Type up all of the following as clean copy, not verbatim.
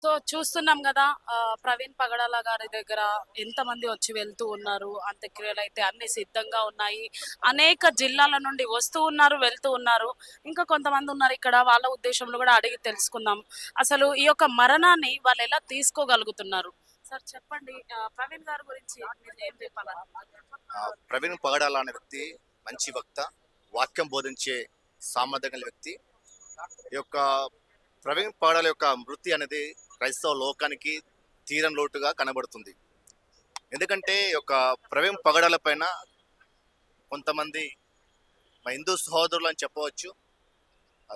So చూస్తున్నాం కదా ప్రవీణ్ పగడాల గారి దగ్గర ఎంతమంది వచ్చి వెళ్తూ ఉన్నారు. అంత్యక్రియలు అయితే అన్ని సిద్ధంగా ఉన్నాయి. అనేక జిల్లాల నుండి వస్తూ ఉన్నారు, వెళ్తూ ఉన్నారు. ఇంకా కొంతమంది ఉన్నారు ఇక్కడ, వాళ్ళ ఉద్దేశంలో కూడా అడిగి తెలుసుకుందాం. అసలు ఈ యొక్క మరణాన్ని వాళ్ళు ఎలా తీసుకోగలుగుతున్నారు. సార్ చెప్పండి, ప్రవీణ్ గారి గురించి మీరు ఏం చెప్పాలనుకుంటున్నారు? ప్రవీణ్ పగడాల అనే వ్యక్తి మంచి వక్త, వాక్యం బోధించే సామర్థ్యం గల వ్యక్తి. ఈ యొక్క ప్రవీణ్ పగడాల యొక్క మృతి అనేది క్రైస్తవ లోకానికి తీరని లోటుగా కనబడుతుంది. ఎందుకంటే ఈ యొక్క ప్రవీణ్ పగడాల పైన కొంతమంది మా హిందూ సహోదరులు అని చెప్పవచ్చు.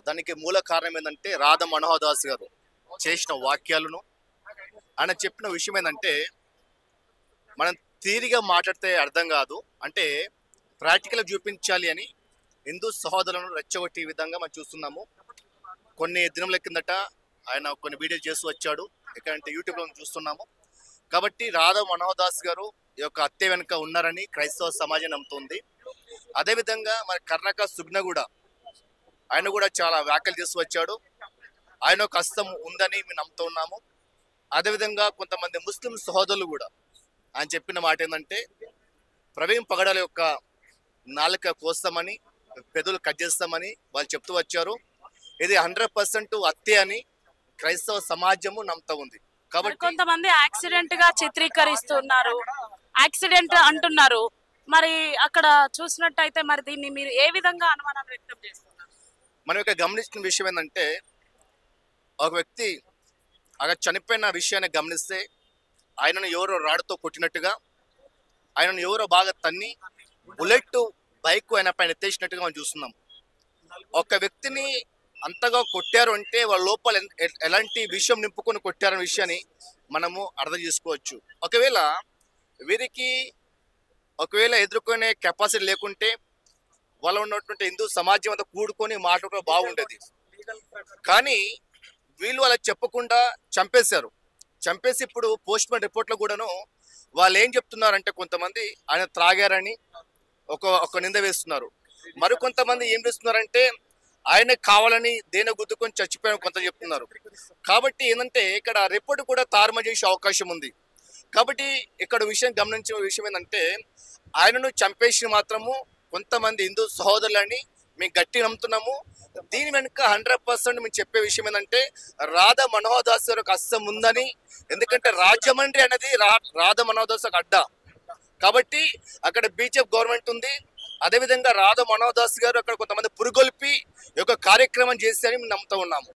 దానికి మూల కారణం ఏంటంటే రాధ మనోహర్ దాస్ గారు చేసిన వాక్యాలను, ఆయన చెప్పిన విషయం ఏంటంటే మనం తీరిగా మాట్లాడితే అర్థం కాదు, అంటే ప్రాక్టికల్గా చూపించాలి అని హిందూ సహోదరులను రెచ్చగొట్టే విధంగా మనం చూస్తున్నాము. కొన్ని దినముల కిందట ఆయన కొన్ని వీడియోలు చేస్తూ వచ్చాడు, ఎక్కడంటే యూట్యూబ్లో చూస్తున్నాము. కాబట్టి రాధా మనోహర్ దాస్ గారు ఈ యొక్క హత్య వెనుక ఉన్నారని క్రైస్తవ సమాజం నమ్ముతుంది. అదేవిధంగా మన కర్ణాక సుగ్న కూడా, ఆయన కూడా చాలా వ్యాఖ్యలు చేస్తూ వచ్చాడు. ఆయన ఒక హస్తం ఉందని మేము నమ్ముతూ ఉన్నాము. అదేవిధంగా కొంతమంది ముస్లిం సహోదరులు కూడా ఆయన చెప్పిన మాట ఏంటంటే ప్రవీణ్ పగడాల యొక్క నాలుక కోస్తామని, పెదవులు కట్ చేస్తామని వాళ్ళు చెప్తూ వచ్చారు. ఇది 100% హత్య అని క్రైస్తవ సమాజము నమ్ముతా ఉంది. కాబట్టి కొంతమంది యాక్సిడెంట్ గా చిత్రీకరిస్తున్నారు, యాక్సిడెంట్ అంటున్నారు. మరి అక్కడ చూసినట్టయితే మరి దీన్ని మీరు ఏ విధంగా అనుమానం వ్యక్తం చేస్తున్నారు? మనం ఇక్కడ గమనించిన విషయం ఏంటంటే ఒక వ్యక్తి అక్కడ చనిపోయిన విషయాన్ని గమనిస్తే ఆయనను ఎవరో రాడుతో కొట్టినట్టుగా, ఆయనను ఎవరో బాగా తన్ని బుల్లెట్ బైక్ ఆయన పైన ఎత్తేసినట్టుగా మనం చూస్తున్నాం. ఒక వ్యక్తిని అంతగా కొట్టారు అంటే వాళ్ళ లోపల ఎలాంటి విషయం నింపుకొని కొట్టారనే విషయాన్ని మనము అర్థం చేసుకోవచ్చు. ఒకవేళ ఎదుర్కొనే కెపాసిటీ లేకుంటే వాళ్ళ ఉన్నటువంటి హిందూ సమాజం అంతా కూడుకొని మాట్లాడడం బాగుండేది. కానీ వీళ్ళు అలా చెప్పకుండా చంపేసి ఇప్పుడు పోస్ట్ మార్టం రిపోర్ట్లో కూడాను వాళ్ళు ఏం చెప్తున్నారంటే కొంతమంది ఆయన త్రాగారని ఒక నింద వేస్తున్నారు. మరికొంతమంది ఏం చేస్తున్నారంటే ఆయన కావాలని దేని గుద్దుకొని చచ్చిపోయాను కొంత చెప్తున్నారు. కాబట్టి ఏంటంటే ఇక్కడ రిపోర్ట్ కూడా తారుమారు చేసే అవకాశం ఉంది. కాబట్టి ఇక్కడ గమనించిన విషయం ఏంటంటే ఆయనను చంపేసి మాత్రము కొంతమంది హిందూ సహోదరులని మేము గట్టి నమ్ముతున్నాము. దీని వెనుక 100% మేము చెప్పే విషయం ఏంటంటే రాధా మనోహర్ దాస్ గారు ఒక హస్తం ఉందని. ఎందుకంటే రాజమండ్రి అనేది రాధా మనోహర్ దాస్ ఒక అడ్డ, కాబట్టి అక్కడ బీజేపీ గవర్నమెంట్ ఉంది. అదేవిధంగా రాధా మనోహర్ దాస్ గారు అక్కడ కొంతమంది పురుగొల్పి ఈ యొక్క కార్యక్రమం చేశారని మేము నమ్ముతూ ఉన్నాము.